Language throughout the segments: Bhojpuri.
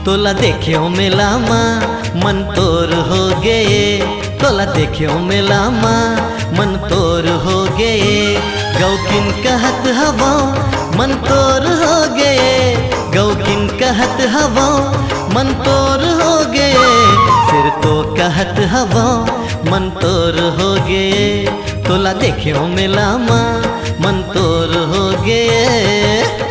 तोला देख्यो मेलामा मन तोर हो गए, तोला देख्यो मेलामा मन तोर हो गए। गौकिन कहत हवा मन तोर हो गए, गौकिन कहत हवा मन तोर हो गए। फिर तो कहत हवा मन तोर हो गए, तोला देख्यो मेलामा मन तोर हो गए।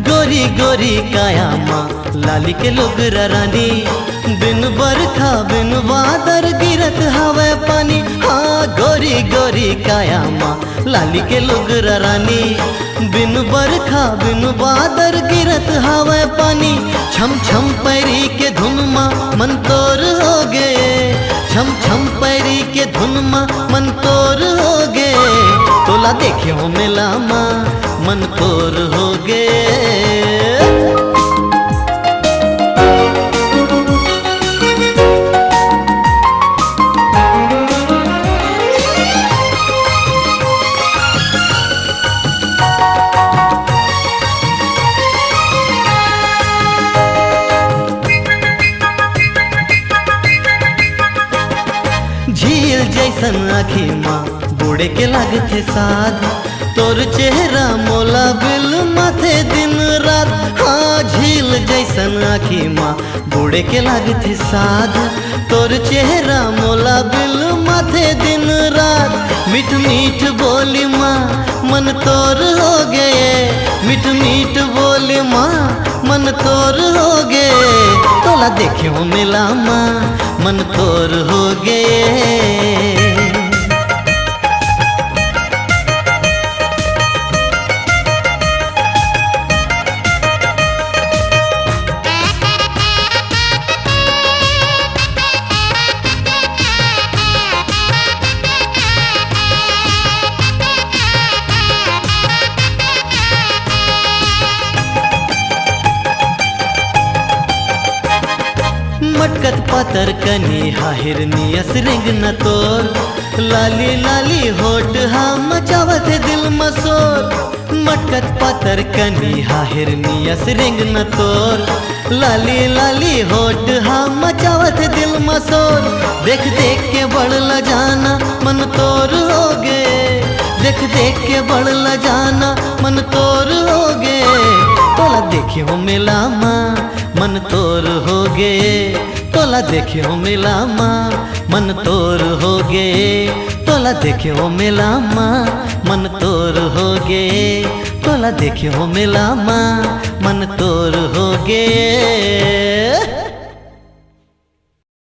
गोरी गोरी काया माँ लाली के लुगरा रानी, बिन बरखा बिन बादर गिरत हवे पानी। हाँ गोरी गोरी काया माँ लाली के लुगरा रानी, बिन बरखा बिन बादर गिरत हवे पानी। छम छम पैरी के धुन माँ मन तोर हो गए, छम छम पैरी के धुन माँ मन तोर हो गए। तोला देख्यो मेलामा मन तोर हो गए। झील जैसन आखी माँ बूढ़े के लागते साध, तोर चेहरा मोला बिल माथे दिन रात। हाँ झील जैसन आखी माँ बूढ़े के लागते साध, तोर चेहरा मोला बिल माथे दिन रात। मीठ मीठ बोली माँ मन तोर हो गए, मीठ मीठ बोली माँ मन तोर हो गए। तोला देख्यो मेलामा मन तोर हो गए। मटकत पातर कनी हा हिरनियस रिंग न तोर, लाली लाली होठ हा मचावत दिल मसोर। मटकत पातर कनी हा हिरनियस रिंग न तोर, लाली लाली होठ हा मचावत दिल मसोर। देख देख के बढ़ जाना मन तोर हो गए, देख देख के बढ़ जाना मन तोर हो गए। तोला देख्यो मेलामा मन तोर हो गए, तोला देख्यो मेलामा मन तोर हो गए। तोला देख्यो मेलामा मन तोर हो गए, तोला देख्यो मेलामा मन तोर हो गए।